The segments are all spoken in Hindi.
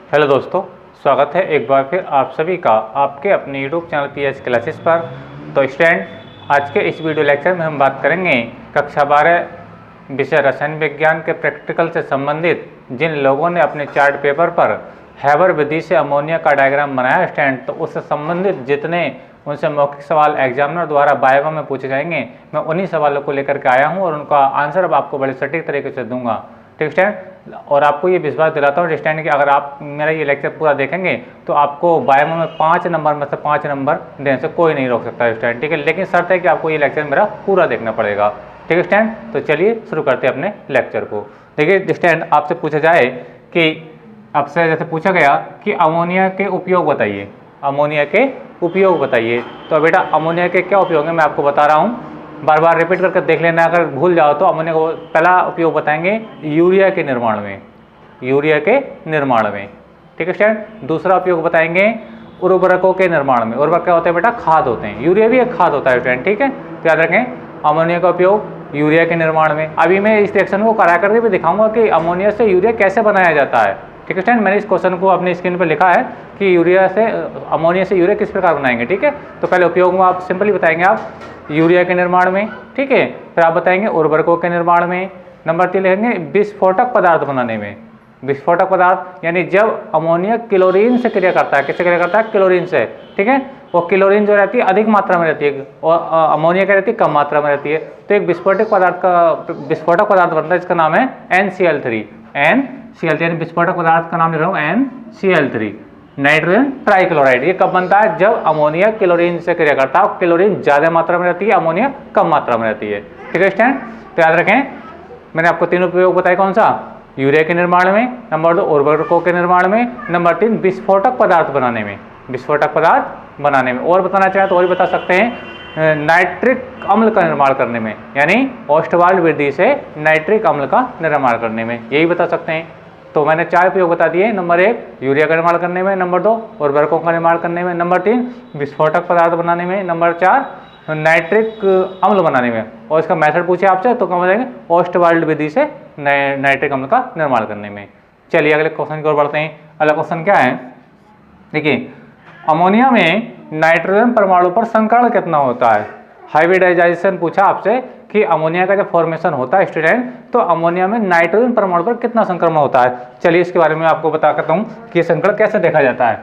हेलो दोस्तों, स्वागत है एक बार फिर आप सभी का आपके अपने यूट्यूब चैनल पीएच क्लासेस पर। तो स्टूडेंट, आज के इस वीडियो लेक्चर में हम बात करेंगे कक्षा 12 विषय रसायन विज्ञान के प्रैक्टिकल से संबंधित जिन लोगों ने अपने चार्ट पेपर पर हैबर विधि से अमोनिया का डायग्राम बनाया स्टूडेंट, तो उससे संबंधित जितने उनसे मौखिक सवाल एग्जामिनर द्वारा वाइवा में पूछे जाएंगे, मैं उन्हीं सवालों को लेकर के आया हूँ और उनका आंसर अब आपको बड़े सटीक तरीके से दूंगा। ठीक स्टूडेंट, और आपको ये विश्वास दिलाता हूँ स्टूडेंट कि अगर आप मेरा ये लेक्चर पूरा देखेंगे तो आपको वाइवा में 5 नंबर में से 5 नंबर देने से कोई नहीं रोक सकता स्टूडेंट। ठीक है, लेकिन शर्त है कि आपको ये लेक्चर मेरा पूरा देखना पड़ेगा। ठीक है स्टूडेंट, तो चलिए शुरू करते हैं अपने लेक्चर को। देखिए स्टूडेंट, आपसे पूछा जाए कि आपसे जैसे पूछा गया कि अमोनिया के उपयोग बताइए, अमोनिया के उपयोग बताइए, तो बेटा अमोनिया के क्या उपयोग है मैं आपको बता रहा हूँ, बार बार रिपीट करके देख लेना। अगर भूल जाओ तो अमोनिया को पहला उपयोग बताएंगे यूरिया के निर्माण में, यूरिया के निर्माण में। ठीक है स्टूडेंट, दूसरा उपयोग बताएंगे उर्वरकों के निर्माण में। उर्वरक क्या होते हैं बेटा? खाद होते हैं। यूरिया भी एक खाद होता है स्टूडेंट। ठीक है, तो याद रखें अमोनिया का उपयोग यूरिया के निर्माण में। अभी मैं इस रिएक्शन को करा करके भी दिखाऊंगा कि अमोनिया से यूरिया कैसे बनाया जाता है। ठीक है स्टूडेंट, मैंने इस क्वेश्चन को अपनी स्क्रीन पर लिखा है कि यूरिया से अमोनिया से यूरिया किस प्रकार बनाएंगे। ठीक है, तो पहले उपयोग में आप सिंपली बताएंगे आप यूरिया के निर्माण में। ठीक है, फिर आप बताएंगे उर्वरकों के निर्माण में। नंबर 3 लिखेंगे विस्फोटक पदार्थ बनाने में। विस्फोटक पदार्थ यानी जब अमोनिया क्लोरीन से क्रिया करता है। किससे क्रिया करता है? क्लोरीन से। ठीक है, वो क्लोरीन जो रहती है अधिक मात्रा में रहती है और अमोनिया क्या रहती है? कम मात्रा में रहती है। तो एक विस्फोटक पदार्थ बनता है जिसका नाम है NCl3। NCl3 यानी विस्फोटक पदार्थ का नाम लिख रहा हूँ NCl3, नाइट्रोजन ट्राइक्लोराइड। ये कब बनता है? जब अमोनिया क्लोरीन से क्रिया करता है। क्लोरीन ज्यादा मात्रा में रहती है, अमोनिया कम मात्रा में रहती है। ठीक है स्टूडेंट, तो याद रखें मैंने आपको 3 उपयोग बताए। कौन सा? यूरिया के निर्माण में, नंबर 2 उर्वरकों के निर्माण में, नंबर 3 विस्फोटक पदार्थ बनाने में। विस्फोटक पदार्थ बनाने में और बताना चाहें तो और भी बता सकते हैं नाइट्रिक अम्ल का निर्माण करने में, यानी ओस्टवाल्ड विधि से नाइट्रिक अम्ल का निर्माण करने में, यही बता सकते हैं। तो मैंने 4 उपयोग बता दिए। नंबर 1 यूरिया का निर्माण करने में, नंबर 2 उर्वरकों का निर्माण करने में, नंबर 3 विस्फोटक पदार्थ बनाने में, नंबर 4 नाइट्रिक अम्ल बनाने में। और इसका मेथड पूछे आपसे तो क्या बताएंगे? ओस्टवाल्ड विधि से नाइट्रिक अम्ल का निर्माण करने में। चलिए अगले क्वेश्चन की ओर बढ़ते हैं। अगला क्वेश्चन क्या है? देखिए अमोनिया में नाइट्रोजन परमाणु पर संकरण कितना होता है? हाइब्रिडाइजेशन पूछा आपसे कि अमोनिया का जब फॉर्मेशन होता है स्टूडेंट, तो अमोनिया में नाइट्रोजन परमाणु पर कितना संक्रमण होता है। चलिए इसके बारे में आपको बताता हूँ कि संकरण कैसे देखा जाता है।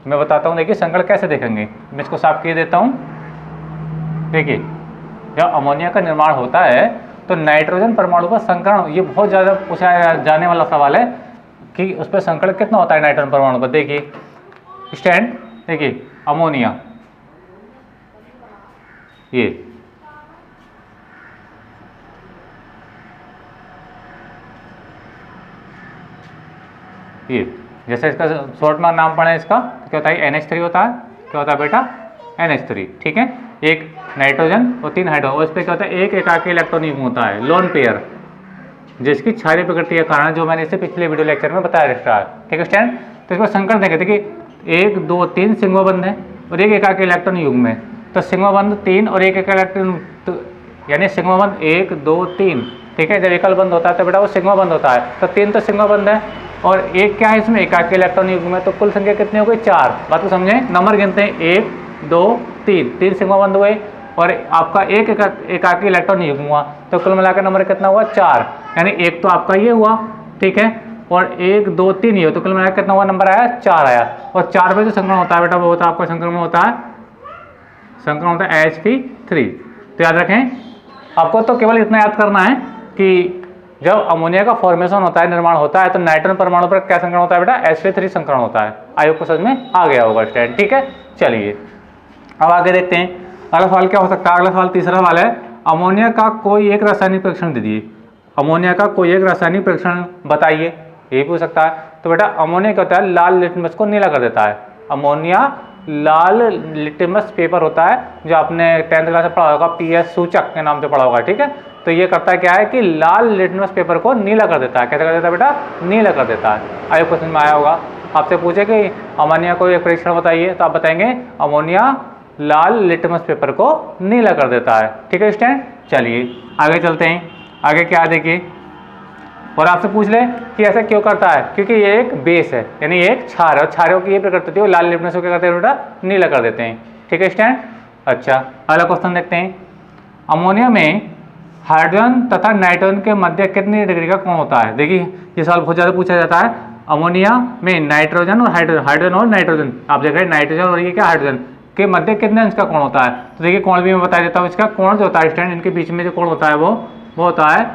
मैं बताता हूँ, देखिए संकरण कैसे देखेंगे। मैं इसको साफ किए देता हूँ। देखिए जब अमोनिया का निर्माण होता है तो नाइट्रोजन परमाणु पर संकरण, ये बहुत ज़्यादा पूछा जाने वाला सवाल है कि उस पर संकरण कितना होता है नाइट्रोजन परमाणु पर। देखिए स्टूडेंट, देखिए अमोनिया ये जैसे इसका शॉर्ट में नाम पढ़े इसका क्या होता है? NH3 होता है। क्या होता है बेटा? NH3। ठीक है, एक नाइट्रोजन और 3 हाइड्रोजन, और इस पर क्या होता है? एक एकाकी इलेक्ट्रॉन युग्म होता है, लोन पेयर, जिसकी क्षारीय प्रकृति के कारण, जो मैंने इससे पिछले वीडियो लेक्चर में बताया रहा। ठीक है स्टूडेंट, तो इसको संकरण देखें। देखिए 1 2 3 सिग्मा बंध है और एक एकाकी इलेक्ट्रॉन युग्म है, तो सिग्मा बंध 3 और एक इलेक्ट्रॉन, तो यानी सिग्मा बंध 1 2 3। ठीक है, जब एकल बंध होता है तो बेटा वो सिग्मा बंध होता है, तो 3 तो सिग्मा बंध है और एक क्या है इसमें? एकाकी इलेक्ट्रॉन युग्म है। तो कुल संख्या कितनी हो गई? 4। बात को समझें, नंबर गिनते हैं 1 2 3 सिग्मा बंध हुए और आपका एक एकाकी इलेक्ट्रॉन युग्म हुआ, तो कुल मिलाकर नंबर कितना हुआ? 4। यानी एक तो आपका ये हुआ, ठीक है, और 1 2 3 ये हो, तो कुल मिलाकर कितना हुआ? नंबर आया 4 आया। और 4 पे जो संक्रमण होता है बेटा वो होता है आपका संक्रमण होता है Sp3। तो याद रखें, आपको तो केवल इतना याद करना है कि जब अमोनिया का फॉर्मेशन होता है, निर्माण होता है, तो नाइट्रोजन परमाणु पर क्या संकरण होता है बेटा? Sp3 संकरण होता है। आयोग को समझ में आ गया होगा स्टूडेंट। ठीक है, चलिए अब आगे देखते हैं। अगला सवाल क्या हो सकता है? अगला सवाल तीसरा सवाल है, अमोनिया का कोई एक रासायनिक परीक्षण दीजिए। अमोनिया का कोई एक रासायनिक परीक्षण बताइए, ये पूछ सकता है। तो बेटा अमोनिया क्या होता है? लाल लिटमस को नीला कर देता है। अमोनिया लाल लिटमस पेपर होता है, जो आपने 10th क्लास में पढ़ा होगा, PS सूचक के नाम से पढ़ा होगा। ठीक है, तो ये करता है क्या है कि लाल लिटमस पेपर को नीला कर देता है। कैसे कर देता है बेटा? नीला कर देता है। आयोग क्वेश्चन में आया होगा, आपसे पूछे कि अमोनिया को एक परीक्षण बताइए, तो आप बताएंगे अमोनिया लाल लिटमस पेपर को नीला कर देता है। ठीक है स्टूडेंट, चलिए आगे चलते हैं। आगे क्या देखिए, और आपसे पूछ ले कि ऐसा क्यों करता है, क्योंकि ये एक बेस है, यानी एक क्षार है, और क्षारों की ये प्रकृति होती है, वो लाल लिपने से क्या करते हैं बेटा, नीला कर देते हैं। ठीक है स्टूडेंट। अच्छा, अगला क्वेश्चन देखते हैं। अमोनिया में हाइड्रोजन तथा नाइट्रोजन के मध्य कितनी डिग्री का कोण होता है? देखिए ये सवाल बहुत ज़्यादा पूछा जाता है। अमोनिया में नाइट्रोजन और हाइड्रोजन, हाइड्रोजन और नाइट्रोजन, आप देख रहे हैं नाइट्रोजन और ये क्या हाइड्रोजन के मध्य कितने अंश का कोण होता है? तो देखिए कोण भी मैं बता देता हूँ। इसका कोण जो होता है स्टूडेंट, इनके बीच में जो कोण होता है वो होता है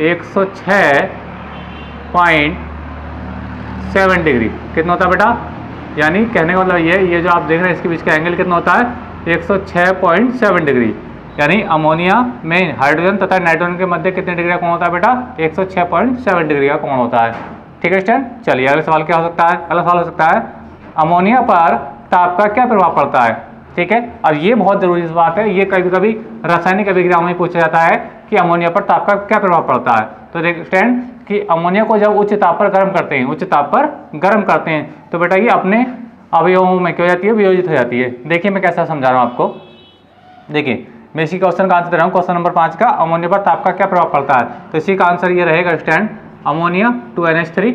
106.7 डिग्री। कितना होता है बेटा? यानी कहने का मतलब ये जो आप देख रहे हैं इसके बीच का एंगल कितना होता है? 106.7 डिग्री। यानी अमोनिया में हाइड्रोजन तथा नाइट्रोजन के मध्य कितने डिग्री का कोण होता है बेटा? 106.7 डिग्री का कोण होता है। ठीक है स्टूडेंट। चलिए अगला सवाल क्या हो सकता है? अगला सवाल हो सकता है अमोनिया पर ताप का क्या प्रभाव पड़ता है? ठीक है, और ये बहुत जरूरी बात है, ये कभी कभी रासायनिक अभिक्रियाओं में पूछा जाता है कि अमोनिया पर ताप का क्या प्रभाव पड़ता है। तो देख स्टूडेंट कि अमोनिया को जब उच्च ताप पर गर्म करते हैं, उच्च ताप पर गर्म करते हैं तो बेटा ये अपने अवयवों में क्या हो जाती है? वियोजित हो जाती है। देखिए मैं कैसा समझा रहा हूँ आपको। देखिए मैं इसी क्वेश्चन का आंसर दे रहा हूँ, क्वेश्चन नंबर 5 का, अमोनिया पर ताप का क्या प्रभाव पड़ता है। तो इसी का आंसर ये रहेगा स्टूडेंट, अमोनिया 2NH3।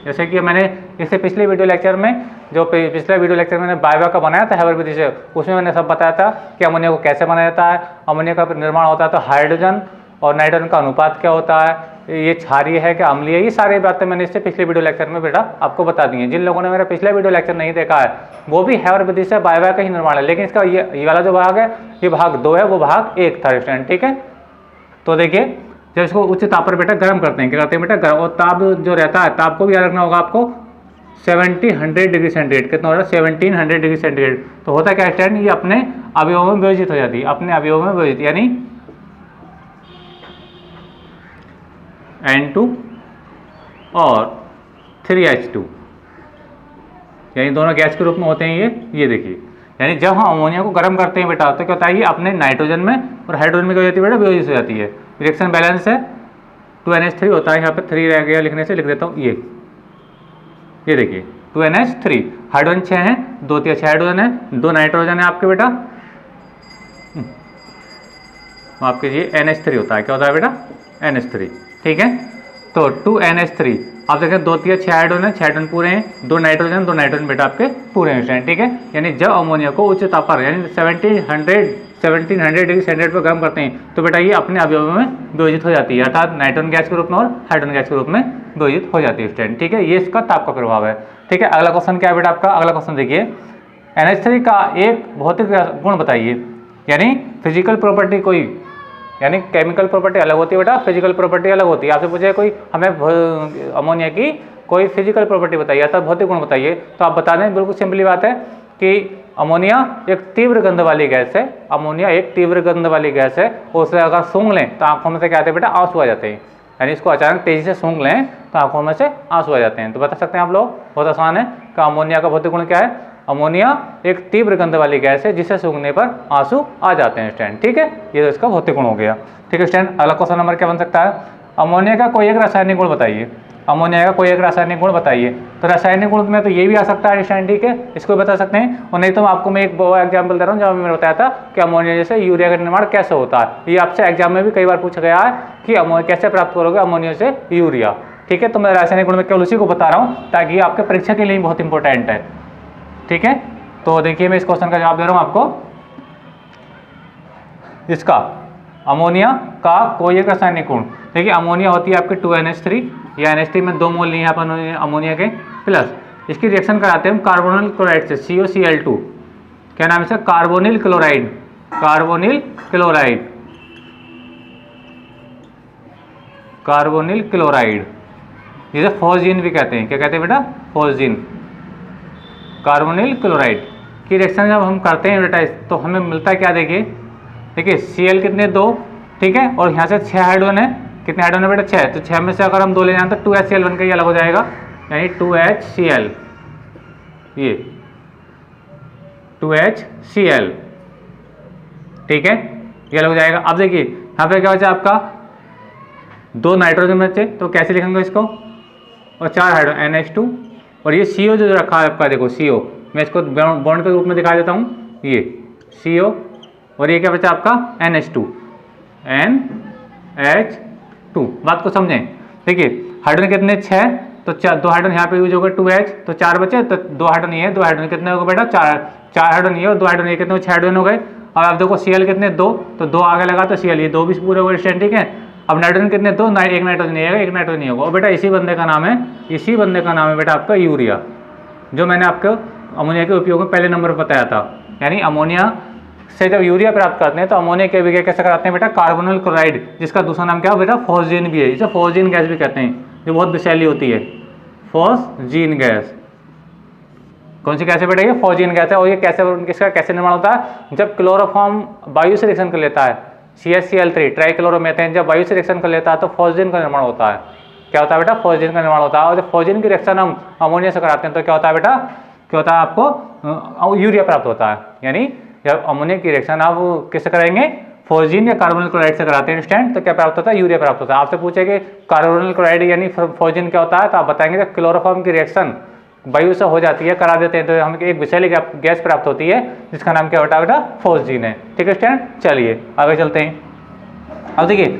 जैसे कि मैंने इससे पिछले वीडियो लेक्चर में, जो पिछले वीडियो लेक्चर मैंने बायोवा का बनाया था हैबर विधि से, उसमें मैंने सब बताया था कि अमोनिया को कैसे बनाया जाता है, अमोनिया का निर्माण होता है तो हाइड्रोजन और नाइट्रोजन का अनुपात क्या होता है, ये क्षारीय है क्या अम्लीय है, ये सारी बातें मैंने इससे पिछले वीडियो लेक्चर में बेटा आपको बता दी हैं। जिन लोगों ने मेरा पिछला वीडियो लेक्चर नहीं देखा है वो भी हैबर विधि से बायोवा का ही निर्माण है, लेकिन इसका ये वाला जो भाग है ये भाग 2 है, वो भाग 1 था स्टूडेंट। ठीक है, तो देखिए जब इसको उच्च ताप पर बेटा गर्म करते हैं, क्या करते हैं बेटा गर्म, और ताप जो रहता है ताप को भी याद रखना होगा आपको 1700 डिग्री सेंटीग्रेड। कितना हो रहा है? 1700 डिग्री सेंटीग्रेड। तो होता क्या स्टूडेंट, ये अपने अवयवों में विभाजित हो जाती है, अपने अवयवों में विभाजित, यानी N2 और 3H2, यानी दोनों गैस के रूप में होते हैं ये देखिए। यानी जब हम अमोनिया को गर्म करते हैं बेटा तो क्या होता है, ये अपने नाइट्रोजन में और हाइड्रोजन में क्या हो जाती है बेटा? विभाजित हो जाती है। रिएक्शन बैलेंस है 2NH3 होता है, यहाँ पे 3 रह गया लिखने से, लिख देता हूँ ये देखिए 2NH3, हाइड्रोजन 6 हैं, 2 6 हाइड्रोजन है, 2 नाइट्रोजन है आपके बेटा, माफ कीजिए NH3 होता है, क्या होता है बेटा? NH3। ठीक है, तो 2NH3 आप देखें 2 6 हाइड्रोजन है, 6 हाइड्रोजन पूरे हैं, 2 नाइट्रोजन बेटा आपके पूरे हैं स्टूडेंट। ठीक है, यानी जब अमोनिया को उच्च ताप पर यानी 1700 डिग्री सेंटीग्रेड पर गर्म करते हैं तो बेटा ये अपने अवयवों में विभाजित हो जाती है, अर्थात नाइट्रोजन गैस के रूप में और हाइड्रोजन गैस के रूप में विभाजित हो जाती है स्टूडेंट। ठीक है, ये इसका ताप का प्रभाव है। ठीक है, अगला क्वेश्चन क्या है बेटा आपका? अगला क्वेश्चन देखिए, NH3 का एक भौतिक गुण बताइए, यानी फिजिकल प्रॉपर्टी कोई, यानी केमिकल प्रॉपर्टी अलग होती है बेटा, फिजिकल प्रॉपर्टी अलग होती है। आपसे पूछे कोई हमें अमोनिया की कोई फिजिकल प्रॉपर्टी बताइए, अर्थात भौतिक गुण बताइए, तो आप बता दें। बिल्कुल सिंपली बात है कि अमोनिया एक तीव्र गंध वाली गैस है, अमोनिया एक तीव्र गंध वाली गैस है, और उसे अगर सूंघ लें तो आंखों में से क्या आते हैं बेटा? आंसू आ जाते हैं। यानी इसको अचानक तेजी से सूंघ लें तो आंखों में से आंसू आ जाते हैं। तो बता सकते हैं आप लोग, बहुत आसान है कि अमोनिया का भौतिक गुण क्या है? अमोनिया एक तीव्र गंध वाली गैस है जिसे सूंघने पर आंसू आ जाते हैं स्टूडेंट। ठीक है, ये तो इसका भौतिक गुण हो गया। ठीक है स्टूडेंट, अगला क्वेश्चन नंबर क्या बन सकता है? अमोनिया का कोई एक रासायनिक गुण बताइए, अमोनिया का कोई एक रासायनिक गुण बताइए। तो रासायनिक गुण में तो ये भी आ सकता है स्टूडेंट, ठीक है, इसको बता सकते हैं। और नहीं तो मैं आपको एक एग्जाम्पल दे रहा हूँ जहाँ मैंने बताया था कि अमोनिया जैसे यूरिया का निर्माण कैसे होता है। ये आपसे एग्जाम में भी कई बार पूछा गया है कि अमोनिया कैसे प्राप्त करोगे अमोनिया से यूरिया। ठीक है, तो मैं रासायनिक गुण में केवल उसी को बता रहा हूँ ताकि ये आपके परीक्षा के लिए बहुत इंपॉर्टेंट है। ठीक है, तो देखिए मैं इस क्वेश्चन का जवाब दे रहा हूँ आपको। इसका अमोनिया का कोई एक रासायनिक गुण, देखिए अमोनिया होती है आपके 2NH3 या NH3 में 2 मोल लिए हैं अपन अमोनिया के, प्लस इसकी रिएक्शन कराते हैं हम कार्बोनिल क्लोराइड से, COCl2। क्या नाम है इसका? Carbonyl chloride, carbonyl chloride, carbonyl chloride, जिसे फोस्जीन भी कहते हैं। क्या कहते हैं बेटा? फोस्जीन। कार्बोनिल क्लोराइड की रिएक्शन जब हम करते हैं बेटा तो हमें मिलता है क्या? देखिए Cl कितने? 2। ठीक है, और यहाँ से 6 हाइड्रोजन है। कितने हाइड्रोजन है बेटा? 6। तो 6 में से अगर हम 2 ले जाएं तो 2HCl बनकर ये अलग हो जाएगा, यानी 2HCl, ये 2HCl। ठीक है, ये अलग हो जाएगा। अब देखिए यहाँ पे क्या बचा आपका? 2 नाइट्रोजन बचे, तो कैसे लिखेंगे इसको? और 4 हाइड्रोजन NH2, और ये CO जो रखा है आपका, देखो CO, मैं इसको बॉन्ड के रूप में दिखा देता हूँ, ये CO, और ये क्या बचा आपका? NH2, NH2। बात को समझें, देखिए हाइड्रोजन कितने 6, तो 2 हाइड्रोजन यहाँ पे यूज होगा 2H, तो 4 बचे, तो 2 हाइड्रोजन ये है, 2 हाइड्रोजन कितने हो गए बेटा 4 हाइड्रोजन ये और 2 हाइड्रोजन ये कितने 6 हाइड्रोजन हो गए। अब आप देखो Cl कितने 2, तो 2 आगे लगा तो Cl ये 2 भी पूरे हो गए स्टूडेंट, ठीक है। अब नाइट्रोजन कितने 2, एक नाइट्रोजन नहीं आएगा, एक नाइट्रोजन नहीं होगा। और बेटा इसी बंदे का नाम है, इसी बंदे का नाम है बेटा आपका यूरिया, जो मैंने आपको अमोनिया के उपयोग में पहले नंबर पर बताया था। यानी अमोनिया से जब यूरिया प्राप्त करते हैं तो अमोनिया की अभिक्रिया कैसे कराते हैं बेटा, कार्बोनिल क्लोराइड, जिसका दूसरा नाम क्या है बेटा, फॉस्जीन भी है, इसे फॉस्जीन गैस भी कहते हैं, जो बहुत विषैली होती है, फॉस्जीन गैस। कौन सी गैस है बेटा, ये फॉस्जीन गैस है। और ये किसका कैसे निर्माण होता है, जब क्लोरोफॉर्म वायु से रिएक्शन कर लेता है, CH-Cl3 ट्राइक्लोरोमेथेन जब वायु से रिएक्शन कर लेता है तो फॉस्जीन का निर्माण होता है। क्या होता है बेटा, फॉस्जीन का निर्माण होता है। और जब फॉस्जीन की रिएक्शन हम अमोनिया से कराते हैं तो क्या होता है बेटा, क्या होता है, आपको यूरिया प्राप्त होता है। यानी जब अमोनिया की रिएक्शन आप किससे कराएंगे, फॉस्जीन या कार्बोनिल क्लोराइड से कराते हैं स्टूडेंट, तो क्या प्राप्त होता है, यूरिया प्राप्त होता है। आपसे पूछेंगे कार्बोनिल क्लोराइड यानी फॉस्जीन क्या होता है, तो आप बताएंगे जब क्लोरोफॉर्म की रिएक्शन वायु से हो जाती है, करा देते हैं, तो हमें एक विषैली गैस प्राप्त होती है जिसका नाम क्या होता है बेटा, फॉस्जीन है। ठीक है स्टूडेंट, चलिए आगे चलते हैं। अब देखिए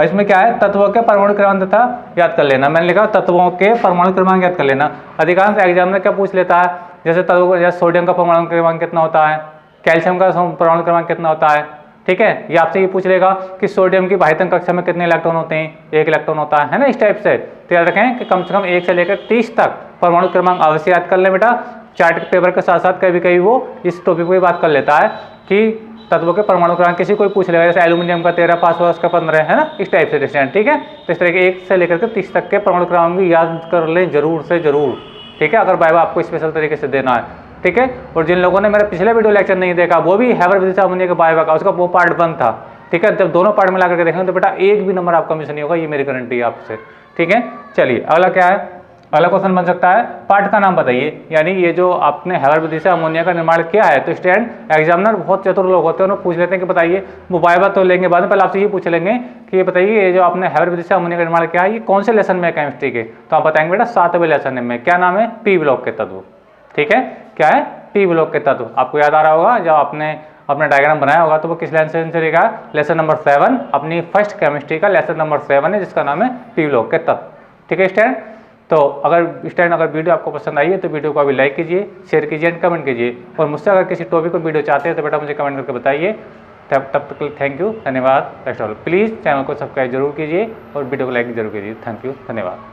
इसमें क्या है, तत्वों के परमाणु क्रमांक तथा याद कर लेना। मैंने लिखा तत्वों के परमाणु क्रमांक याद कर लेना। अधिकांश एग्जामिनर क्या पूछ लेता है, जैसे तत्वों, जैसे सोडियम का परमाणु क्रमांक कितना होता है, कैल्शियम का परमाणु क्रमांक कितना होता है, ठीक है। ये आपसे ये पूछ लेगा कि सोडियम की बाह्यतम कक्षा में कितने इलेक्ट्रॉन होते हैं, 1 इलेक्ट्रॉन होता है ना, इस टाइप से। तो याद रखें कि कम से कम 1 से लेकर 30 तक परमाणु क्रमांक अवश्य याद कर लें बेटा। चार्ट पेपर के साथ साथ कभी कभी वो इस टॉपिक पर बात कर लेता है कि तत्वों के परमाणु क्रमांक किसी कोई पूछ लेगा, जैसे एल्यूमिनियम का 13, फास्फोरस का 15 है ना, इस टाइप से स्टूडेंट, ठीक है। तो इस तरह के 1 से लेकर के 30 तक के परमाणु क्रमांक भी याद कर लें जरूर से जरूर, ठीक है, अगर वाइवा आपको स्पेशल तरीके से देना है, ठीक है। और जिन लोगों ने मेरा पिछले वीडियो लेक्चर नहीं देखा, वो भी हैबर विदिशा अमोनिया के वाइवा का, उसका वो पार्ट 1 था, ठीक है। जब दोनों पार्ट मिला करके देखेंगे तो बेटा एक भी नंबर आपका मिस नहीं होगा, ये मेरी गारंटी है आपसे, ठीक है। चलिए अगला क्या है, अगला क्वेश्चन बन सकता है पार्ट का नाम बताइए। यानी ये जो आपने हैबर विधि से अमोनिया का निर्माण किया है, तो स्टूडेंट एग्जामिनर बहुत चतुर लोग होते हैं, उन्हें पूछ लेते हैं कि बताइए, वो वाइवा तो लेंगे बाद में, पहले आपसे ये पूछ लेंगे कि ये बताइए ये जो आपने हैबर विधि से अमोनिया का निर्माण किया है ये कौन से लेसन में है केमिस्ट्री के, तो आप बताएंगे बेटा 7वें लेसन में। क्या नाम है, पी ब्लॉक के तत्व, ठीक है। क्या है, पी ब्लॉक के तत्व। आपको याद आ रहा होगा जब आपने अपना डायग्राम बनाया होगा तो वो किस लेसन से रहेगा, लेसन नंबर 7, अपनी फर्स्ट केमिस्ट्री का लेसन नंबर 7 है, जिसका नाम है पी ब्लॉक के तत्व, ठीक है स्टूडेंट। तो अगर वीडियो आपको पसंद आई है तो वीडियो को अभी लाइक कीजिए, शेयर कीजिए एंड कमेंट कीजिए। और मुझसे अगर किसी टॉपिक पर वीडियो चाहते हैं तो बेटा मुझे कमेंट करके बताइए। तब तक थैंक यू, धन्यवाद। नेक्स्ट ऑल प्लीज़ चैनल को सब्सक्राइब जरूर कीजिए और वीडियो को लाइक जरूर कीजिए। थैंक यू, धन्यवाद।